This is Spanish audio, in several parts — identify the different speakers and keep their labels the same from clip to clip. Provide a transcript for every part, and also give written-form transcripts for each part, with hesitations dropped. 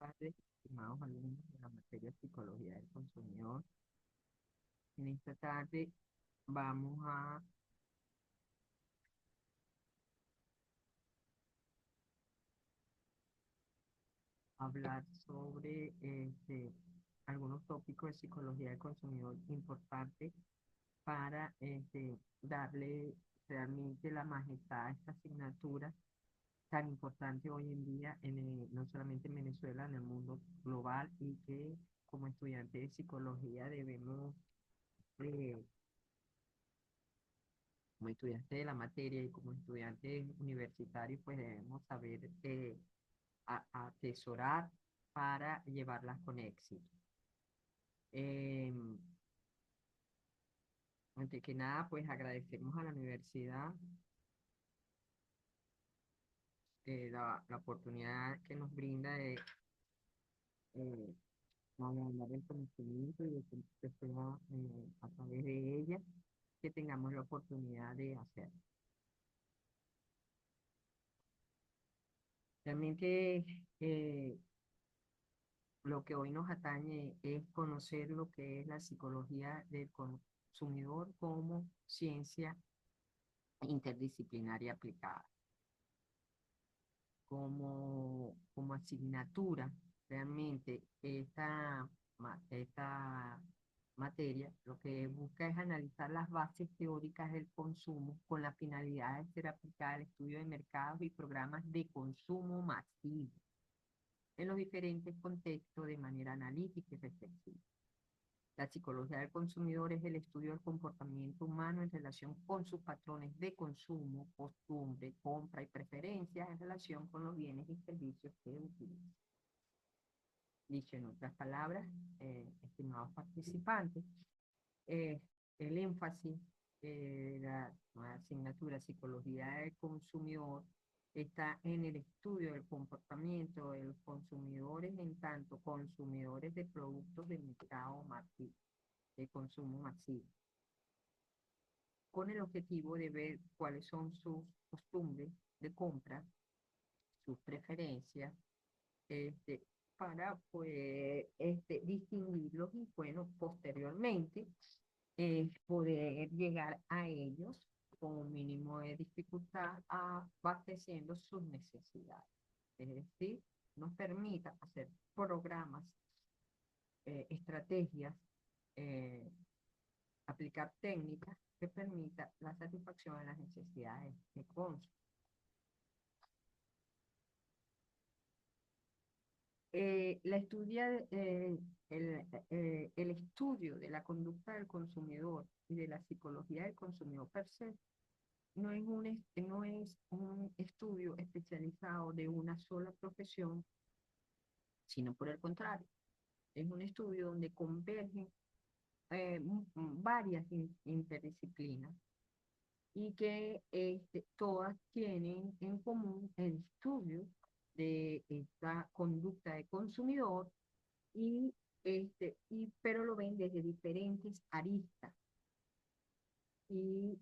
Speaker 1: tardes, estimados alumnos de la materia Psicología del Consumidor. En esta tarde vamos a hablar sobre algunos tópicos de psicología del consumidor importantes para darle realmente la majestad a esta asignatura tan importante hoy en día, no solamente en Venezuela, en el mundo global, y que como estudiantes de psicología debemos eh, como estudiante de la materia y como estudiantes universitarios, pues debemos saber atesorar para llevarlas con éxito. Em, Antes que nada, pues agradecemos a la universidad la oportunidad que nos brinda de eh, hablar el conocimiento y de que sea a través de ella que tengamos la oportunidad de hacer. Realmente lo que hoy nos atañe es conocer lo que es la psicología del consumidor como ciencia interdisciplinaria aplicada, como asignatura. Realmente esta materia lo que busca es analizar las bases teóricas del consumo con la finalidad de ser aplicada al estudio de mercados y programas de consumo masivo en los diferentes contextos de manera analítica y reflexiva. La psicología del consumidor es el estudio del comportamiento humano en relación con sus patrones de consumo, costumbre, compra y preferencias en relación con los bienes y servicios que utiliza. Dicho en otras palabras, estimados participantes, eh, el énfasis de la asignatura Psicología del Consumidor está en el estudio del comportamiento de los consumidores en tanto consumidores de productos de mercado masivo, de consumo masivo, con el objetivo de ver cuáles son sus costumbres de compra, sus preferencias, este, para pues, distinguirlos y, bueno, posteriormente poder llegar a ellos con un mínimo de dificultad, abasteciendo sus necesidades. Es decir, nos permita hacer programas, estrategias, eh, aplicar técnicas que permita la satisfacción de las necesidades de consumo. El estudio de la conducta del consumidor y de la psicología del consumidor per se no es un estudio especializado de una sola profesión, sino por el contrario, es un estudio donde convergen varias interdisciplinas y que todas tienen en común el estudio de esta conducta de consumidor pero lo ven desde diferentes aristas y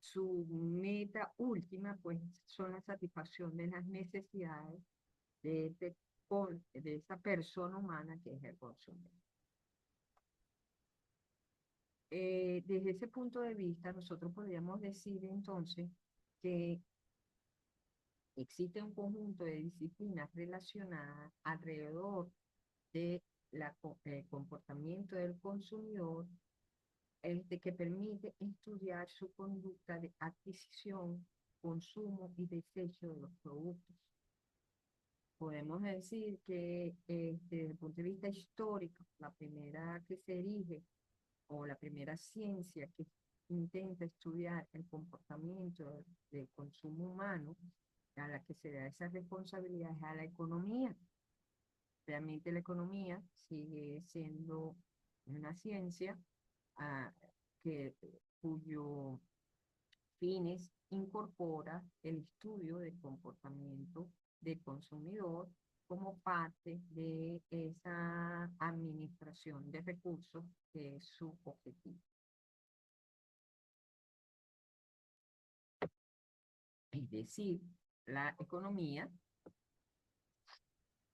Speaker 1: su meta última pues son la satisfacción de las necesidades de esa persona humana que es el consumidor. Desde ese punto de vista, nosotros podríamos decir entonces que existe un conjunto de disciplinas relacionadas alrededor de comportamiento del consumidor, que permite estudiar su conducta de adquisición, consumo y desecho de los productos. Podemos decir que desde el punto de vista histórico, la primera que se erige o la primera ciencia que intenta estudiar el comportamiento del consumo humano, a la que se da esa responsabilidad es a la economía. Realmente la economía sigue siendo una ciencia ah, cuyo fines incorpora el estudio del comportamiento del consumidor como parte de esa administración de recursos que es su objetivo. Es decir, la economía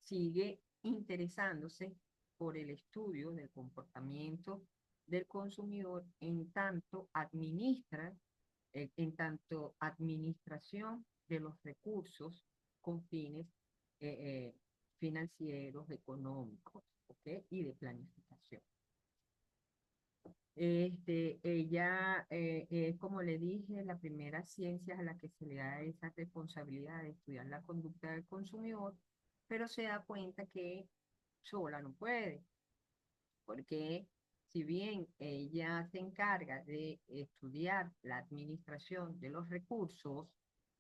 Speaker 1: sigue interesándose por el estudio del comportamiento del consumidor en tanto administración de los recursos con fines eh, eh, financieros, económicos, ¿ok? Y de planificación. Ella es, como le dije, la primera ciencia a la que se le da esa responsabilidad de estudiar la conducta del consumidor, pero se da cuenta que sola no puede, porque si bien ella se encarga de estudiar la administración de los recursos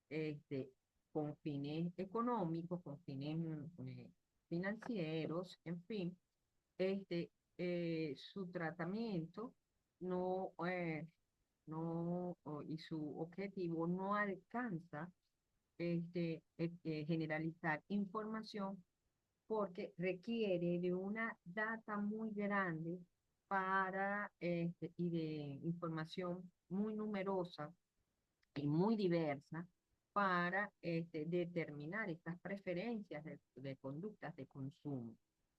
Speaker 1: este, con fines económicos, con fines financieros, en fin, su tratamiento no, y su objetivo no alcanza generalizar información porque requiere de una data muy grande y de información muy numerosa y muy diversa para determinar estas preferencias de conductas de consumo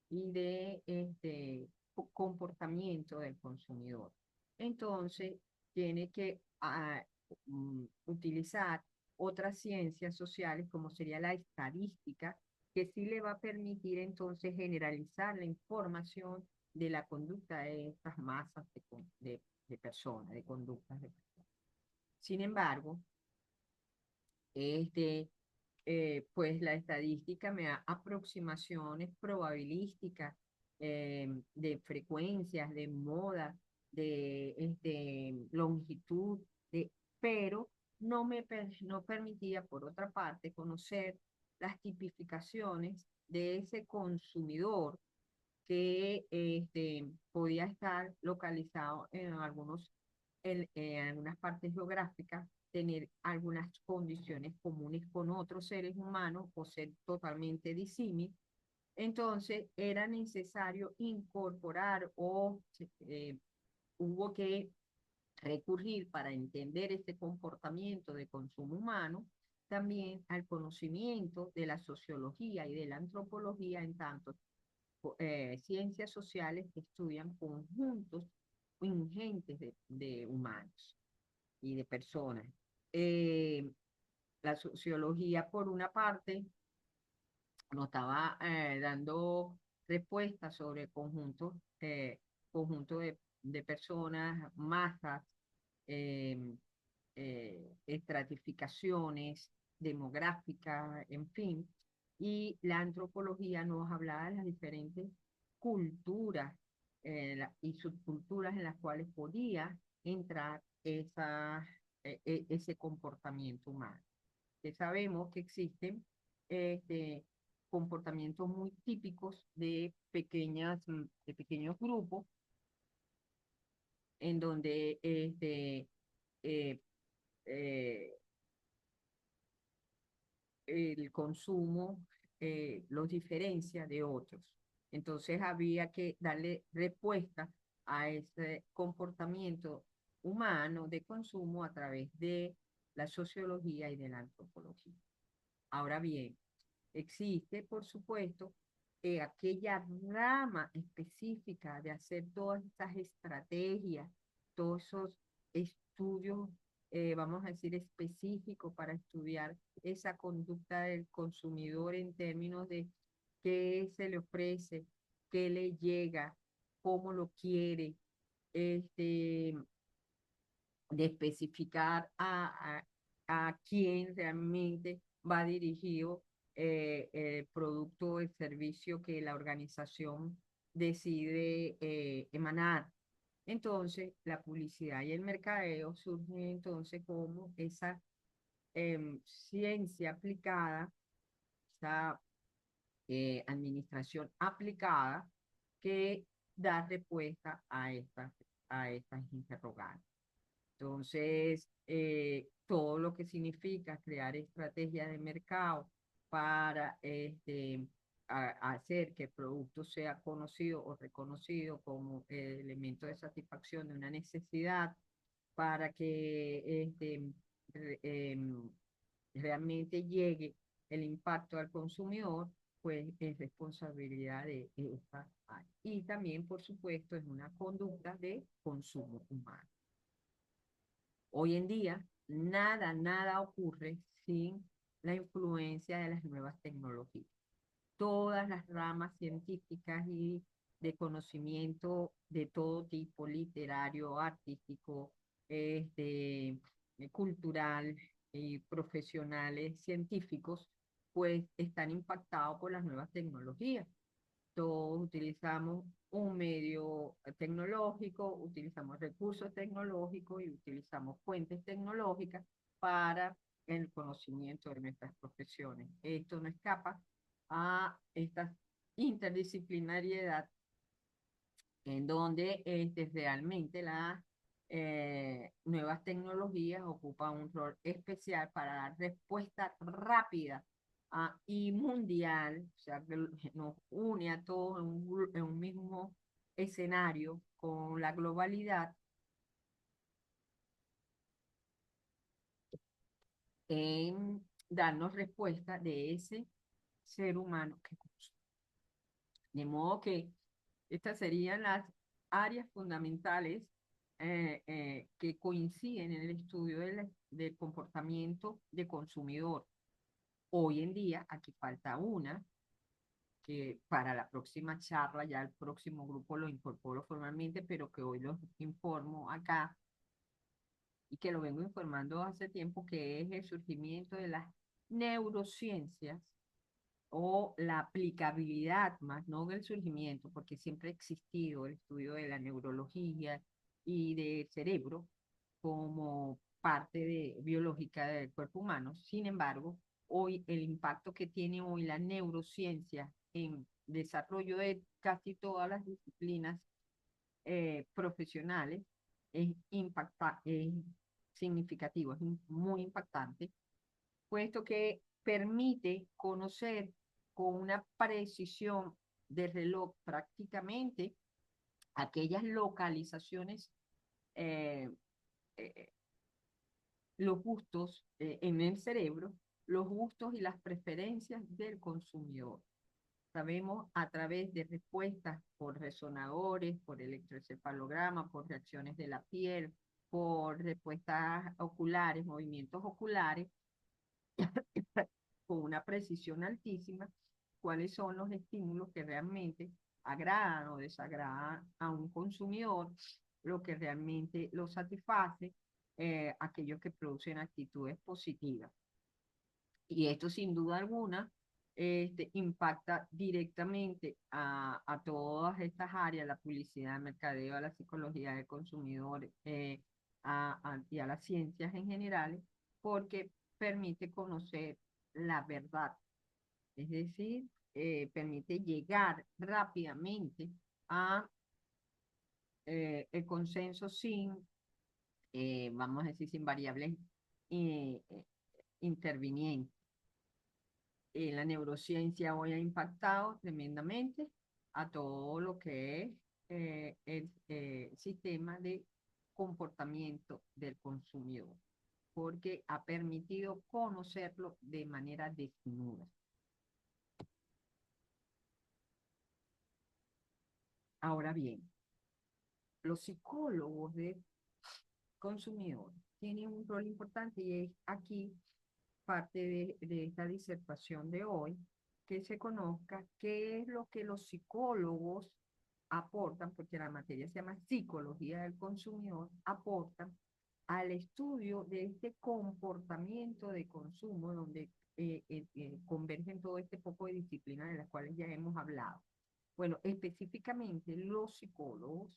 Speaker 1: y de comportamiento del consumidor. Entonces, tiene que utilizar otras ciencias sociales, como sería la estadística, que sí le va a permitir entonces generalizar la información de la conducta de estas masas de personas, de conductas de personas. Sin embargo, este, pues la estadística me da aproximaciones probabilísticas de frecuencias, de moda, de longitud, pero no permitía, por otra parte, conocer las tipificaciones de ese consumidor que podía estar localizado en algunas partes geográficas, tener algunas condiciones comunes con otros seres humanos o ser totalmente disímil. Entonces era necesario incorporar hubo que recurrir para entender este comportamiento de consumo humano también al conocimiento de la sociología y de la antropología en tanto ciencias sociales que estudian conjuntos ingentes de humanos y de personas. Eh, la sociología, por una parte, nos estaba dando respuestas sobre conjuntos de personas, masas, eh, estratificaciones demográficas, en fin, y la antropología nos hablaba de las diferentes culturas y subculturas en las cuales podía entrar ese comportamiento humano. Que sabemos que existen este, comportamientos muy típicos de pequeños grupos en donde eh, eh, el consumo los diferencia de otros. Entonces había que darle respuesta a ese comportamiento humano de consumo a través de la sociología y de la antropología. Ahora bien, existe, por supuesto, aquella rama específica de hacer todas estas estrategias, todos esos estudios, vamos a decir, específicos para estudiar esa conducta del consumidor en términos de qué se le ofrece, qué le llega, cómo lo quiere, este, de especificar a quién realmente va dirigido el producto o el servicio que la organización decide emanar. Entonces, la publicidad y el mercadeo surgen entonces como esa ciencia aplicada, esa administración aplicada que da respuesta a estas interrogantes. Entonces, todo lo que significa crear estrategias de mercado para hacer que el producto sea conocido o reconocido como elemento de satisfacción de una necesidad, para que realmente llegue el impacto al consumidor, pues es responsabilidad de esta área. Y también, por supuesto, es una conducta de consumo humano. Hoy en día, nada ocurre sin la influencia de las nuevas tecnologías. Todas las ramas científicas y de conocimiento de todo tipo, literario, artístico, este, cultural y profesionales científicos, pues están impactados por las nuevas tecnologías. Todos utilizamos un medio tecnológico, utilizamos recursos tecnológicos y utilizamos fuentes tecnológicas para el conocimiento de nuestras profesiones. Esto no escapa a esta interdisciplinariedad en donde realmente las nuevas tecnologías ocupan un rol especial para dar respuesta rápida y mundial, o sea, que nos une a todos en un mismo escenario con la globalidad en darnos respuesta de ese ser humano que consume. De modo que estas serían las áreas fundamentales que coinciden en el estudio del comportamiento de consumidor. Hoy en día, aquí falta una, que para la próxima charla, ya el próximo grupo lo incorporo formalmente, pero que hoy los informo acá y que lo vengo informando hace tiempo, que es el surgimiento de las neurociencias o la aplicabilidad, más no del surgimiento, porque siempre ha existido el estudio de la neurología y del cerebro como parte biológica del cuerpo humano. Sin embargo, hoy el impacto que tiene hoy la neurociencia en desarrollo de casi todas las disciplinas profesionales es significativo, es muy impactante, puesto que permite conocer con una precisión de reloj prácticamente aquellas localizaciones, eh, eh, los gustos en el cerebro, los gustos y las preferencias del consumidor. Sabemos a través de respuestas por resonadores, por electroencefalograma, por reacciones de la piel, por respuestas oculares, movimientos oculares, con una precisión altísima, cuáles son los estímulos que realmente agradan o desagradan a un consumidor, lo que realmente lo satisface, aquellos que producen actitudes positivas. Y esto sin duda alguna impacta directamente a todas estas áreas, la publicidad, el mercadeo, a la psicología del consumidor y a las ciencias en general, porque permite conocer la verdad, es decir, permite llegar rápidamente a el consenso sin, vamos a decir, sin variables intervinientes. La neurociencia hoy ha impactado tremendamente a todo lo que es el sistema de comportamiento del consumidor, porque ha permitido conocerlo de manera desnuda. Ahora bien, los psicólogos de consumidor tienen un rol importante y es aquí parte de esta disertación de hoy, que se conozca qué es lo que los psicólogos aportan, porque la materia se llama psicología del consumidor, aportan al estudio de este comportamiento de consumo, donde convergen todo este poco de disciplinas de las cuales ya hemos hablado. Bueno, específicamente los psicólogos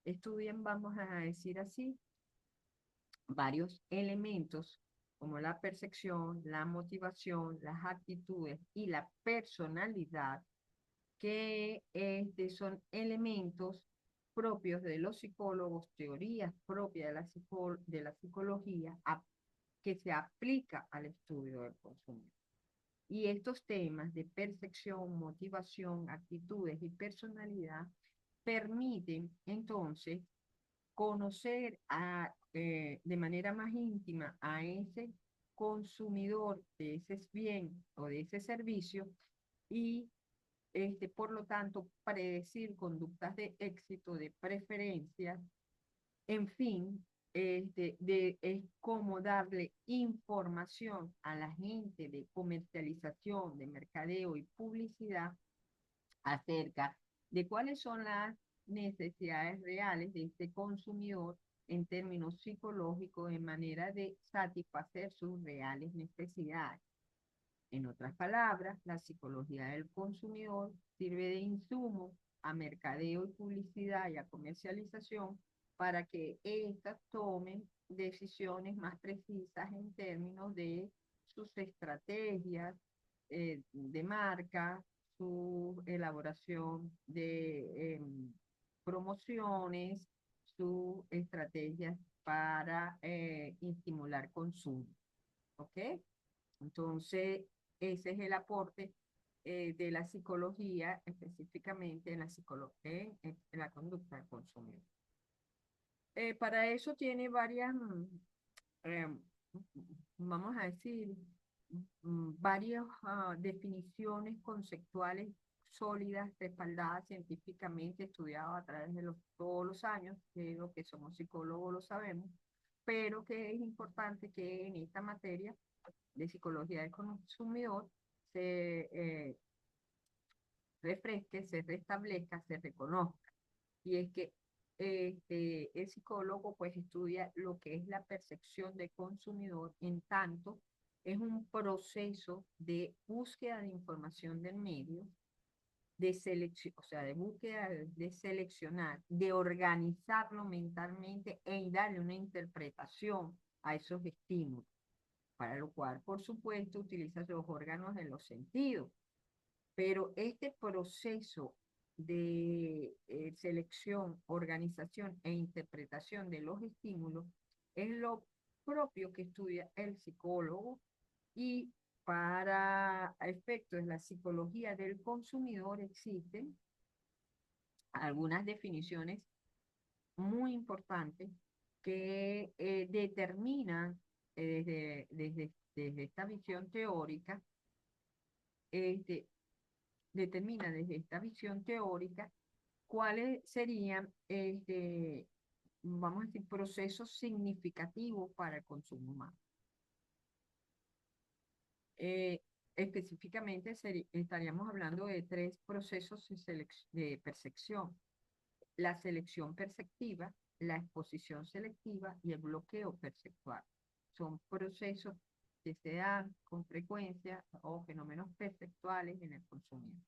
Speaker 1: estudian, vamos a decir así, varios elementos como la percepción, la motivación, las actitudes y la personalidad, que son elementos propios de los psicólogos, teorías propias de la psicología que se aplica al estudio del consumo. Y estos temas de percepción, motivación, actitudes y personalidad permiten entonces conocer de manera más íntima a ese consumidor de ese bien o de ese servicio y por lo tanto, predecir conductas de éxito, de preferencias, en fin, es como darle información a la gente de comercialización, de mercadeo y publicidad acerca de cuáles son las necesidades reales de este consumidor en términos psicológicos, en manera de satisfacer sus reales necesidades. En otras palabras, la psicología del consumidor sirve de insumo a mercadeo y publicidad y a comercialización para que éstas tomen decisiones más precisas en términos de sus estrategias de marca, su elaboración de promociones, sus estrategias para estimular consumo. ¿Ok? Entonces, ese es el aporte de la psicología, específicamente en en la conducta del consumidor. Para eso tiene varias, eh, vamos a decir, varias definiciones conceptuales sólidas, respaldadas científicamente, estudiadas a través de todos los años, que lo que somos psicólogos lo sabemos, pero que es importante que en esta materia de psicología del consumidor se refresque, se restablezca, se reconozca. Y es que el psicólogo pues estudia lo que es la percepción del consumidor, en tanto es un proceso de búsqueda de información del medio, de selección, o sea, de búsqueda, de seleccionar, de organizarlo mentalmente y darle una interpretación a esos estímulos, para lo cual, por supuesto, utiliza los órganos de los sentidos. Pero este proceso de selección, organización e interpretación de los estímulos es lo propio que estudia el psicólogo, y para efectos de la psicología del consumidor existen algunas definiciones muy importantes que determinan desde esta visión teórica, este, determina desde esta visión teórica cuáles serían, vamos a decir, procesos significativos para el consumo humano. Eh, Específicamente estaríamos hablando de tres procesos de percepción: la selección perceptiva, la exposición selectiva y el bloqueo perceptual. Son procesos que se dan con frecuencia o fenómenos perceptuales en el consumidor.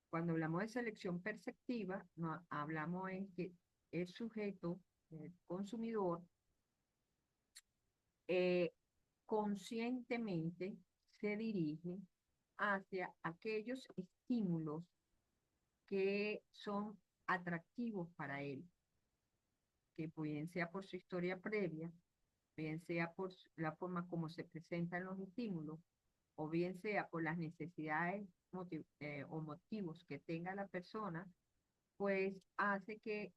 Speaker 1: Cuando hablamos de selección perceptiva, no, hablamos en que el sujeto, el consumidor, eh, conscientemente se dirige hacia aquellos estímulos que son atractivos para él, que bien sea por su historia previa, bien sea por la forma como se presentan los estímulos, o bien sea por las necesidades o motivos que tenga la persona, pues hace que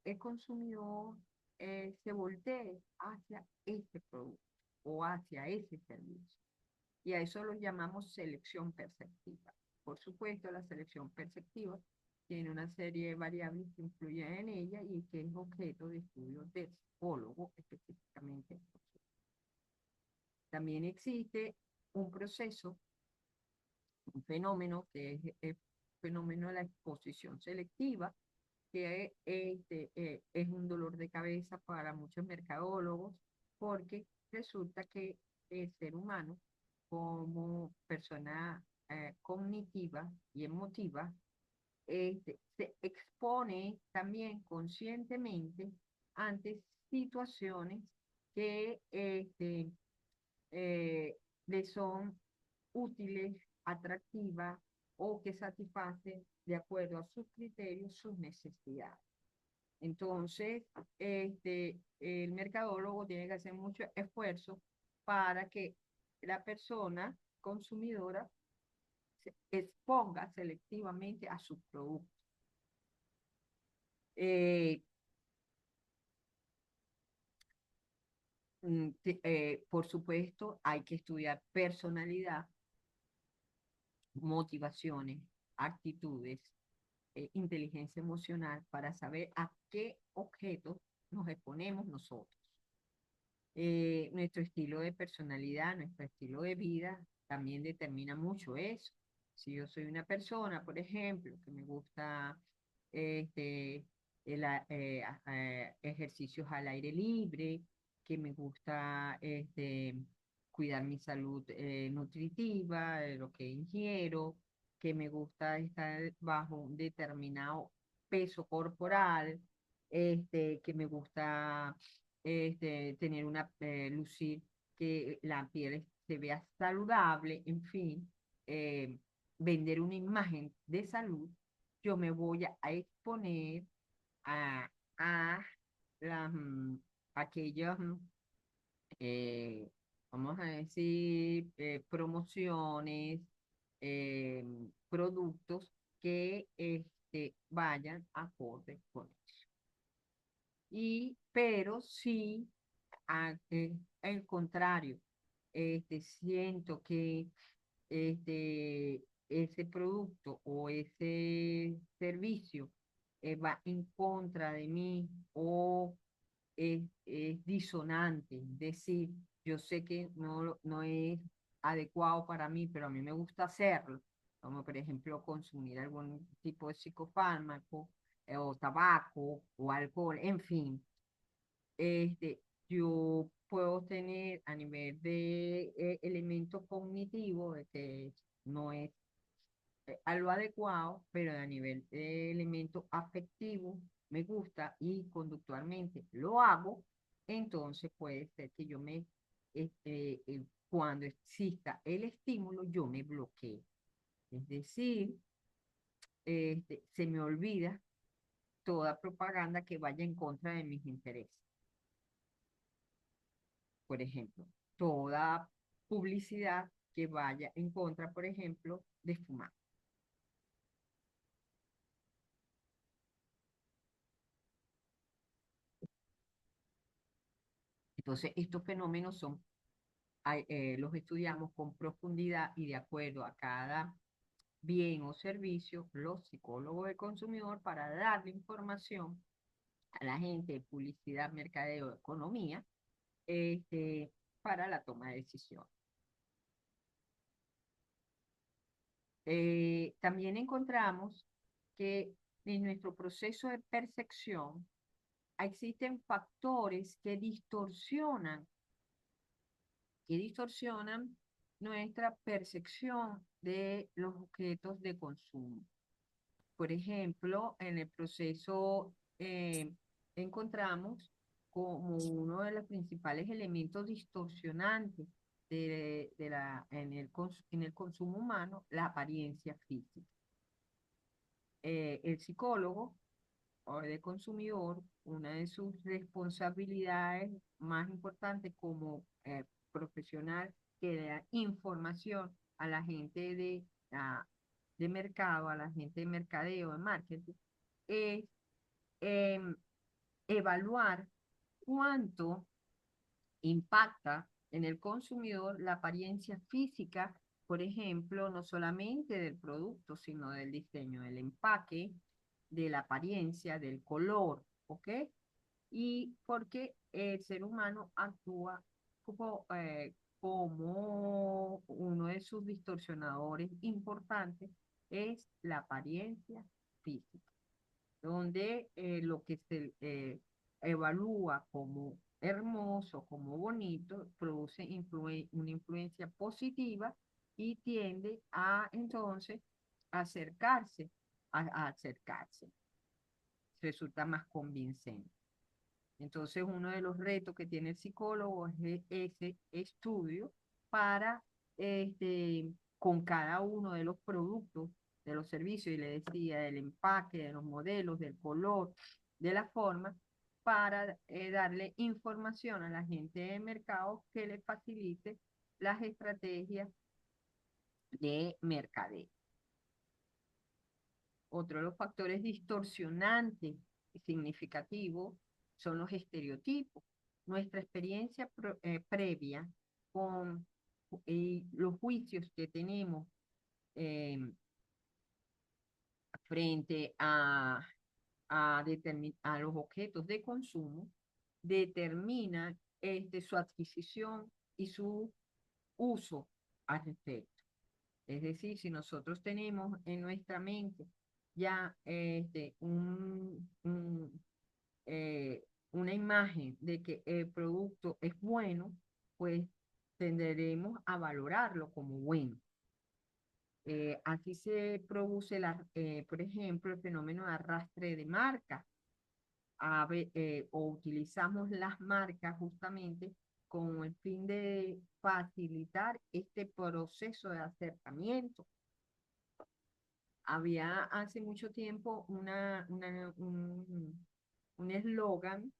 Speaker 1: el consumidor se voltee hacia este producto o hacia ese servicio. Y a eso lo llamamos selección perceptiva. Por supuesto, la selección perceptiva tiene una serie de variables que influyen en ella y que es objeto de estudio del psicólogo específicamente. También existe un proceso, un fenómeno que es el fenómeno de la exposición selectiva, que es un dolor de cabeza para muchos mercadólogos, porque resulta que el ser humano, como persona cognitiva y emotiva, se expone también conscientemente ante situaciones que le son útiles, atractivas o que satisfacen de acuerdo a sus criterios, sus necesidades. Entonces, el mercadólogo tiene que hacer mucho esfuerzo para que la persona consumidora se exponga selectivamente a sus productos. Eh, por supuesto, hay que estudiar personalidad motivaciones, actitudes, inteligencia emocional para saber a qué objetos nos exponemos nosotros. Nuestro estilo de personalidad, nuestro estilo de vida también determina mucho eso. Si yo soy una persona, por ejemplo, que me gusta este, ejercicios al aire libre, que me gusta cuidar mi salud nutritiva, de lo que ingiero, que me gusta estar bajo un determinado peso corporal, que me gusta tener lucir que la piel se vea saludable, en fin, vender una imagen de salud, yo me voy a exponer a las, aquellas, eh, vamos a decir, promociones, productos que vayan acorde con eso. Pero sí, al contrario, siento que ese producto o ese servicio va en contra de mí o es disonante. Es decir, yo sé que no es adecuado para mí, pero a mí me gusta hacerlo, como por ejemplo consumir algún tipo de psicofármaco o tabaco o alcohol, en fin. Yo puedo tener a nivel de elemento cognitivo de que no es a lo adecuado, pero a nivel de elemento afectivo me gusta y conductualmente lo hago, entonces puede ser que cuando exista el estímulo, yo me bloquee. Es decir, se me olvida toda propaganda que vaya en contra de mis intereses. Por ejemplo, toda publicidad que vaya en contra, por ejemplo, de fumar. Entonces, estos fenómenos los estudiamos con profundidad y de acuerdo a cada bien o servicio, los psicólogos del consumidor para darle información a la gente de publicidad, mercadeo, economía, para la toma de decisiones. También encontramos que en nuestro proceso de percepción existen factores que distorsionan nuestra percepción de los objetos de consumo. Por ejemplo, en el proceso encontramos como uno de los principales elementos distorsionantes en el consumo humano la apariencia física. El psicólogo o de consumidor, una de sus responsabilidades más importantes como profesional que da información a la gente de mercado, a la gente de mercadeo, de marketing, es em, evaluar cuánto impacta en el consumidor la apariencia física, por ejemplo, no solamente del producto, sino del diseño, del empaque, de la apariencia, del color, ¿ok? Y porque el ser humano actúa como uno de sus distorsionadores importantes es la apariencia física donde lo que se evalúa como hermoso, como bonito, produce una influencia positiva y tiende a entonces acercarse, a acercarse, resulta más convincente. Entonces, uno de los retos que tiene el psicólogo es ese estudio para, con cada uno de los productos, de los servicios, y le decía, del empaque, de los modelos, del color, de la forma, para darle información a la gente de mercado que le facilite las estrategias de mercadeo. Otro de los factores distorsionantes y significativos son los estereotipos. Nuestra experiencia previa con los juicios que tenemos em, frente a los objetos de consumo, determina su adquisición y su uso al respecto. Es decir, si nosotros tenemos en nuestra mente ya una imagen de que el producto es bueno, pues tenderemos a valorarlo como bueno. Así se produce, por ejemplo, el fenómeno de arrastre de marca. O utilizamos las marcas justamente con el fin de facilitar este proceso de acercamiento. Había hace mucho tiempo un eslogan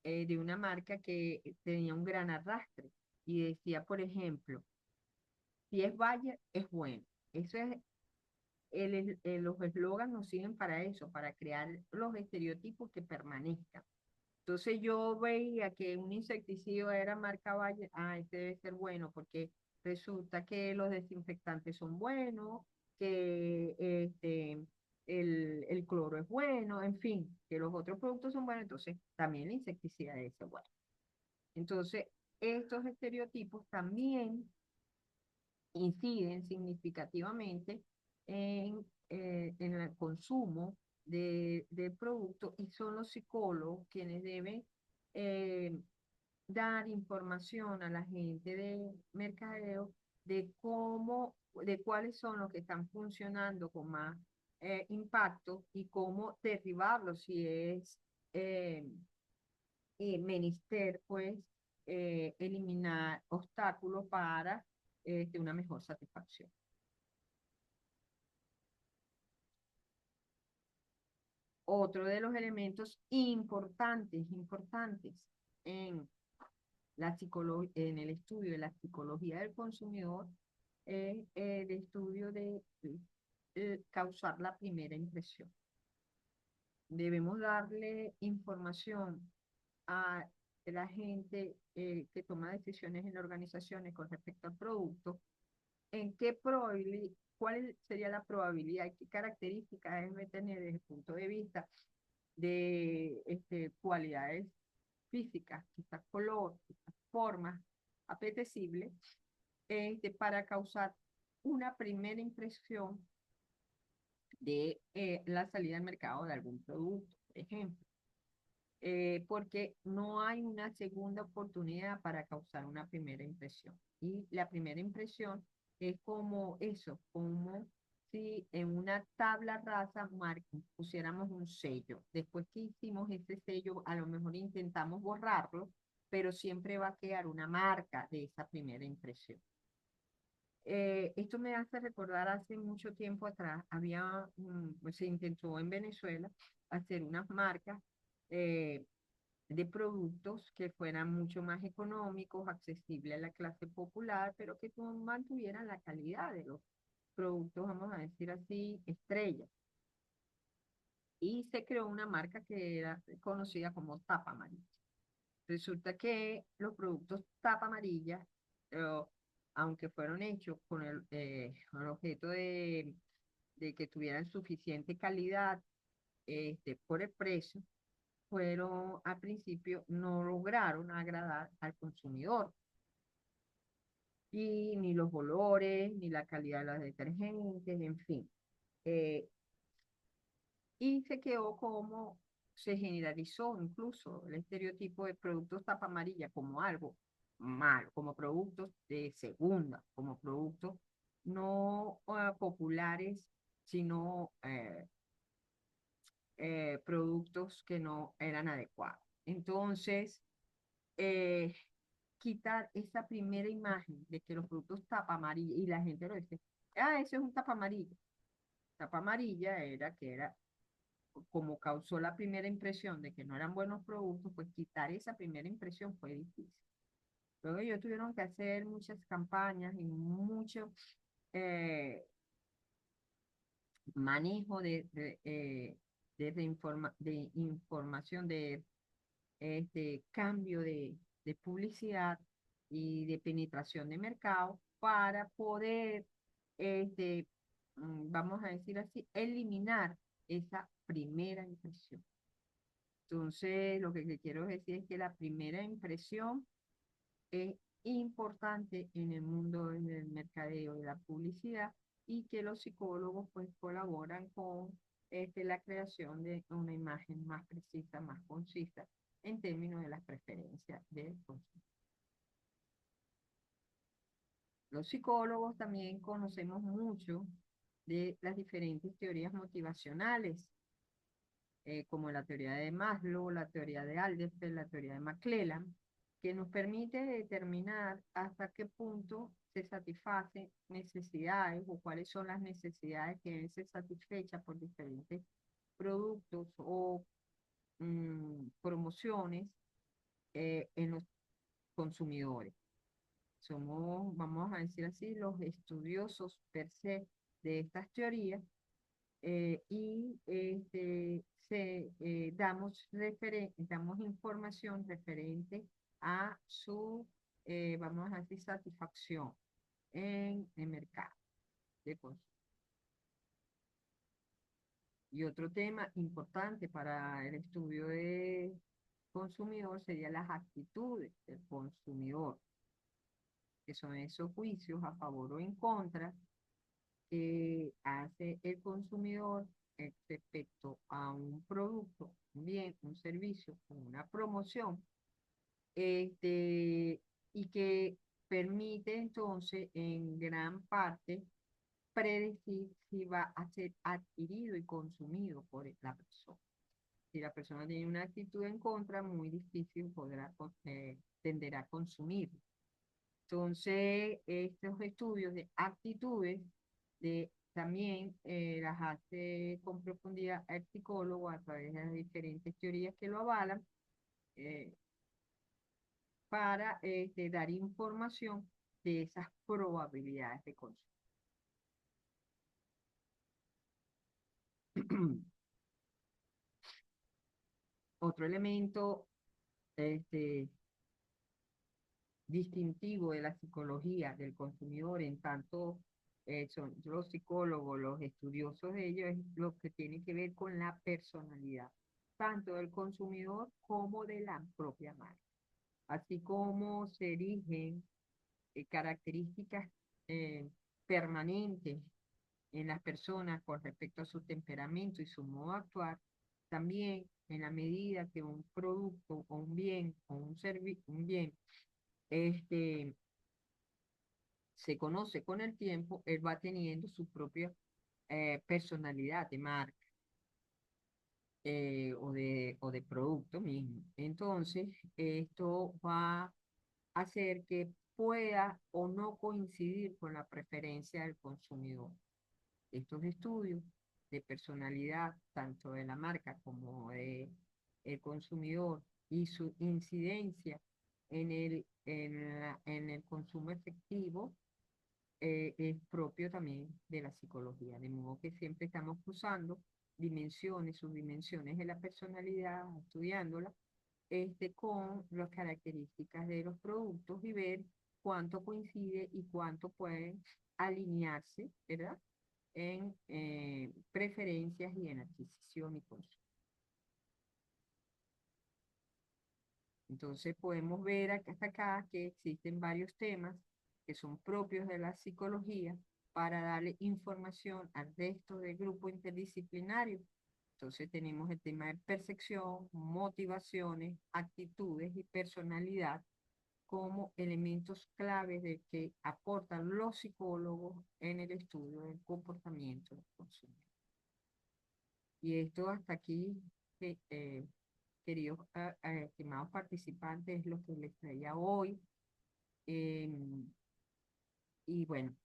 Speaker 1: de una marca que tenía un gran arrastre y decía, por ejemplo, si es Bayer, es bueno. Eso es, los eslogans nos sirven para eso, para crear los estereotipos que permanezcan. Entonces yo veía que un insecticida era marca Bayer, este debe ser bueno, porque resulta que los desinfectantes son buenos, que el cloro es bueno, en fin, que los otros productos son buenos, entonces también el insecticida debe ser bueno. Entonces, estos estereotipos también inciden significativamente en el consumo de productos y son los psicólogos quienes deben eh, dar información a la gente de mercadeo de de cuáles son los que están funcionando con más impacto y cómo derribarlos si es eh, menester, pues, eliminar obstáculos para una mejor satisfacción. Otro de los elementos importantes en en el estudio de la psicología del consumidor es el estudio de causar la primera impresión. Debemos darle información a la gente que toma decisiones en organizaciones con respecto al producto, en qué probabilidad, sería la probabilidad, qué características debe tener desde el punto de vista de cualidades físicas, quizás color, quizás formas apetecibles, para causar una primera impresión de la salida al mercado de algún producto, por ejemplo. Porque no hay una segunda oportunidad para causar una primera impresión. Y la primera impresión es como eso, como si en una tabla rasa pusiéramos un sello. Después que hicimos ese sello, a lo mejor intentamos borrarlo, pero siempre va a quedar una marca de esa primera impresión. Esto me hace recordar hace mucho tiempo atrás, pues, se intentó en Venezuela hacer unas marcas eh, de productos que fueran mucho más económicos, accesibles a la clase popular, pero que mantuvieran la calidad de los productos, vamos a decir así, estrella. Y se creó una marca que era conocida como Tapa Amarilla. Resulta que los productos Tapa Amarilla, eh, aunque fueron hechos con el objeto de que tuvieran suficiente calidad por el precio, fueron al principio no lograron agradar al consumidor. Y ni los olores, ni la calidad de los detergentes, en fin. Eh, y se quedó como, se generalizó incluso el estereotipo de productos tapa amarilla como algo malo, como productos de segunda, como productos no populares, sino productos que no eran adecuados. Entonces, eh, quitar esa primera imagen de que los productos tapa amarilla, y la gente lo dice, ese es un tapa amarilla. Tapa amarilla era que era, como causó la primera impresión de que no eran buenos productos, pues quitar esa primera impresión fue difícil. Luego ellos tuvieron que hacer muchas campañas y mucho eh, manejo de información, cambio de publicidad y de penetración de mercado para poder este, vamos a decir así, eliminar esa primera impresión. Entonces, lo que quiero decir es que la primera impresión es importante en el mundo del mercadeo y la publicidad y que los psicólogos pues colaboran con la creación de una imagen más precisa, más concisa en términos de las preferencias del consumidor. Los psicólogos también conocemos mucho de las diferentes teorías motivacionales, como la teoría de Maslow, la teoría de Alderfer, la teoría de McClellan, que nos permite determinar hasta qué punto se satisfacen necesidades o cuáles son las necesidades que deben ser satisfechas por diferentes productos o promociones en los consumidores. Somos, vamos a decir así, los estudiosos per se de estas teorías y damos información referente a su, vamos a decir, satisfacción en el mercado de consumo. Y otro tema importante para el estudio de consumidor sería las actitudes del consumidor, que son esos juicios a favor o en contra que hace el consumidor respecto a un producto, un bien, un servicio, una promoción, y que permite entonces en gran parte predecir si va a ser adquirido y consumido por la persona. Si la persona tiene una actitud en contra, muy difícil tenderá a consumir. Entonces, estos estudios de actitudes también las hace con profundidad el psicólogo a través de las diferentes teorías que lo avalan eh, para dar información de esas probabilidades de consumo. Otro elemento este, distintivo de la psicología del consumidor, en tanto son los psicólogos, los estudiosos de ello, es lo que tiene que ver con la personalidad, tanto del consumidor como de la propia marca, así como se erigen características eh, permanentes en las personas con respecto a su temperamento y su modo de actuar, también en la medida que un producto o un bien o un bien este, se conoce con el tiempo, él va teniendo su propia personalidad de marca o de producto mismo. Entonces, esto va a hacer que pueda o no coincidir con la preferencia del consumidor. Estos estudios de personalidad, tanto de la marca como de el consumidor y su incidencia en el consumo efectivo, es propio también de la psicología, de modo que siempre estamos cruzando dimensiones, subdimensiones de la personalidad, estudiándola, con las características de los productos y ver cuánto coincide y cuánto pueden alinearse, ¿verdad? En preferencias y en adquisición y consumo. Entonces podemos ver hasta acá que existen varios temas que son propios de la psicología para darle información al resto del grupo interdisciplinario. Entonces tenemos el tema de percepción, motivaciones, actitudes y personalidad como elementos claves de que aportan los psicólogos en el estudio del comportamiento del consumidor. Y esto hasta aquí, queridos estimados participantes, es lo que les traía hoy. Em, y bueno,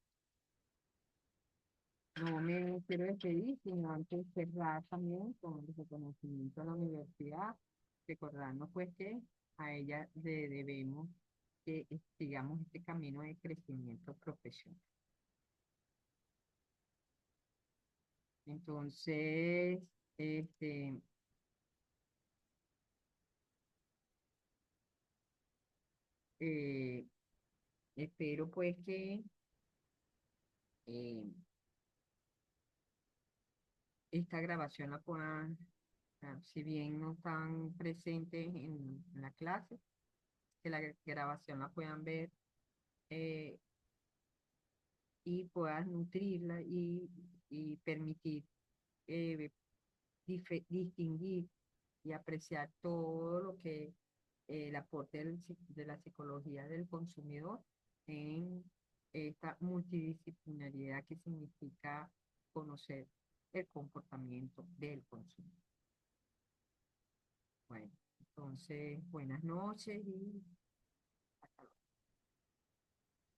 Speaker 1: no me quiero despedir, sino antes cerrar también con el reconocimiento a la universidad, recordarnos pues que a ella le debemos que sigamos este camino de crecimiento profesional. Entonces, este, eh, espero pues que esta grabación la puedan, si bien no están presentes en la clase, que la grabación la puedan ver eh, y puedan nutrirla y permitir distinguir y apreciar todo lo que el aporte de la psicología del consumidor en esta multidisciplinariedad que significa conocer el comportamiento del consumo. Bueno, entonces, buenas noches y